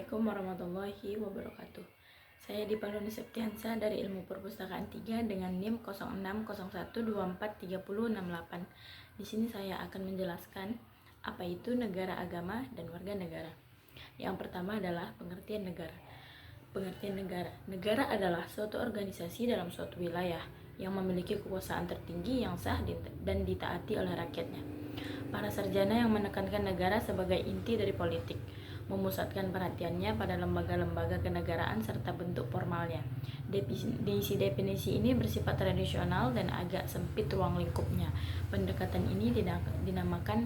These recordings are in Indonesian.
Assalamualaikum warahmatullahi wabarakatuh. Saya Dipa Luni Septiansa dari Ilmu Perpustakaan 3 dengan NIM 0601243068. Di sini saya akan menjelaskan apa itu negara agama dan warga negara. Yang pertama adalah pengertian negara. Pengertian negara. Negara adalah suatu organisasi dalam suatu wilayah yang memiliki kekuasaan tertinggi yang sah dan ditaati oleh rakyatnya. Para sarjana yang menekankan negara sebagai inti dari politik, memusatkan perhatiannya pada lembaga-lembaga kenegaraan serta bentuk formalnya. Definisi ini bersifat tradisional dan agak sempit ruang lingkupnya. Pendekatan ini dinamakan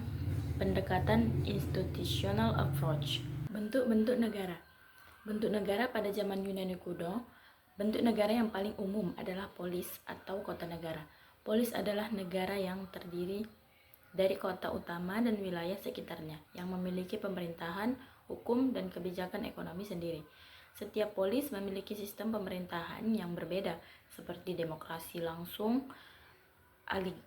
pendekatan institutional approach. Bentuk-bentuk negara. Bentuk negara pada zaman Yunani kuno, bentuk negara yang paling umum adalah polis atau kota negara. Polis adalah negara yang terdiri dari kota utama dan wilayah sekitarnya yang memiliki pemerintahan, hukum, dan kebijakan ekonomi sendiri. Setiap polis memiliki sistem pemerintahan yang berbeda, seperti demokrasi langsung,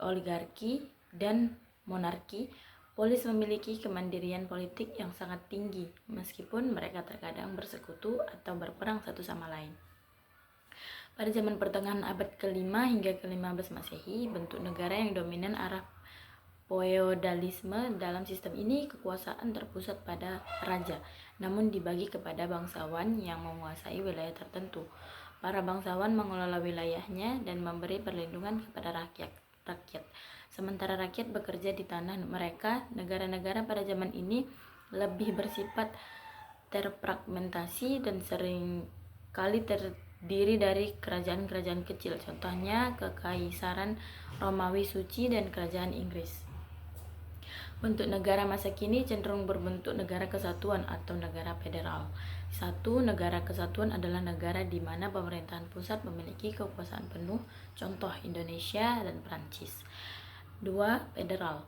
oligarki, dan monarki. Polis memiliki kemandirian politik yang sangat tinggi, meskipun mereka terkadang bersekutu atau berperang satu sama lain. Pada zaman pertengahan abad ke-5 hingga ke-15 Masehi, bentuk negara yang dominan arah feodalisme. Dalam sistem ini, kekuasaan terpusat pada raja, namun dibagi kepada bangsawan yang menguasai wilayah tertentu. Para bangsawan mengelola wilayahnya dan memberi perlindungan kepada rakyat. Sementara rakyat bekerja di tanah mereka. Negara-negara pada zaman ini lebih bersifat terfragmentasi dan seringkali terdiri dari kerajaan-kerajaan kecil, contohnya Kekaisaran Romawi Suci dan Kerajaan Inggris. Bentuk negara masa kini cenderung berbentuk negara kesatuan atau negara federal. Satu, negara kesatuan adalah negara di mana pemerintahan pusat memiliki kekuasaan penuh, contoh Indonesia dan Prancis. Dua, federal.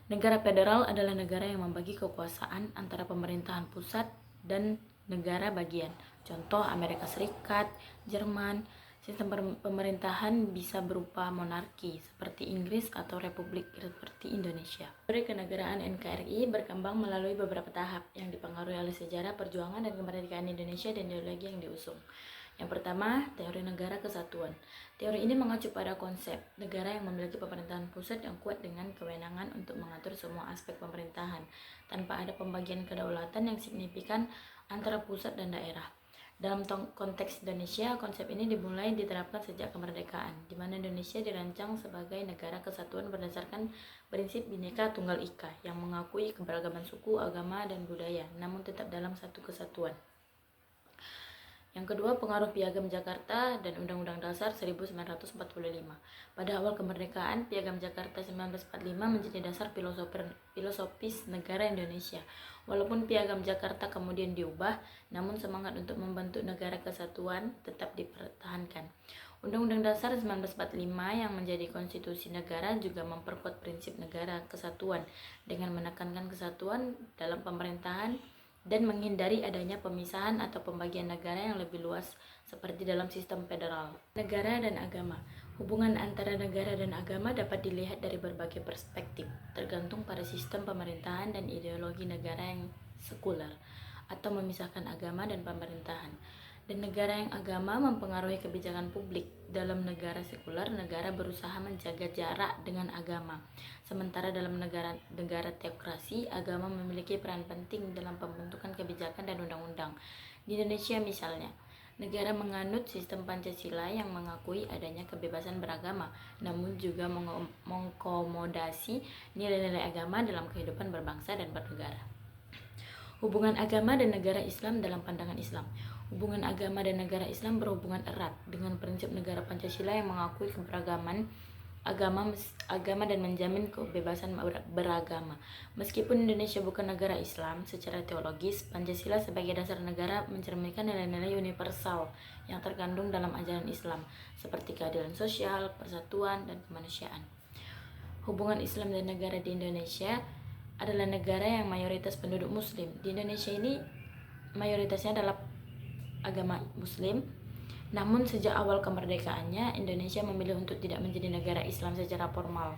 Negara federal adalah negara yang membagi kekuasaan antara pemerintahan pusat dan negara bagian, contoh Amerika Serikat, Jerman. Sistem pemerintahan bisa berupa monarki seperti Inggris atau republik seperti Indonesia. Teori kenegaraan NKRI berkembang melalui beberapa tahap yang dipengaruhi oleh sejarah, perjuangan, dan kemerdekaan Indonesia dan ideologi yang diusung. Yang pertama, teori negara kesatuan. Teori ini mengacu pada konsep negara yang memiliki pemerintahan pusat yang kuat dengan kewenangan untuk mengatur semua aspek pemerintahan tanpa ada pembagian kedaulatan yang signifikan antara pusat dan daerah. Dalam konteks Indonesia, konsep ini dimulai diterapkan sejak kemerdekaan, di mana Indonesia dirancang sebagai negara kesatuan berdasarkan prinsip Bhinneka Tunggal Ika yang mengakui keberagaman suku, agama, dan budaya, namun tetap dalam satu kesatuan. Yang kedua, pengaruh Piagam Jakarta dan Undang-Undang Dasar 1945. Pada awal kemerdekaan, Piagam Jakarta 1945 menjadi dasar filosofis negara Indonesia. Walaupun Piagam Jakarta kemudian diubah, namun semangat untuk membentuk negara kesatuan tetap dipertahankan. Undang-Undang Dasar 1945 yang menjadi konstitusi negara juga memperkuat prinsip negara kesatuan dengan menekankan kesatuan dalam pemerintahan dan menghindari adanya pemisahan atau pembagian negara yang lebih luas seperti dalam sistem federal. Negara dan agama. Hubungan antara negara dan agama dapat dilihat dari berbagai perspektif, tergantung pada sistem pemerintahan dan ideologi negara yang sekuler atau memisahkan agama dan pemerintahan. Dan negara yang agama mempengaruhi kebijakan publik. Dalam negara sekuler, negara berusaha menjaga jarak dengan agama. Sementara dalam negara teokrasi, agama memiliki peran penting dalam pembentukan kebijakan dan undang-undang. Di Indonesia misalnya, negara menganut sistem Pancasila yang mengakui adanya kebebasan beragama, namun juga mengakomodasi nilai-nilai agama dalam kehidupan berbangsa dan bernegara. Hubungan agama dan negara Islam dalam pandangan Islam. Hubungan agama dan negara Islam berhubungan erat dengan prinsip negara Pancasila yang mengakui keberagaman agama dan menjamin kebebasan beragama. Meskipun Indonesia bukan negara Islam, secara teologis, Pancasila sebagai dasar negara mencerminkan nilai-nilai universal yang terkandung dalam ajaran Islam, seperti keadilan sosial, persatuan, dan kemanusiaan. Hubungan Islam dan negara di Indonesia adalah negara yang mayoritas penduduk Muslim. Di Indonesia ini mayoritasnya adalah agama Muslim. Namun sejak awal kemerdekaannya, Indonesia memilih untuk tidak menjadi negara Islam secara formal.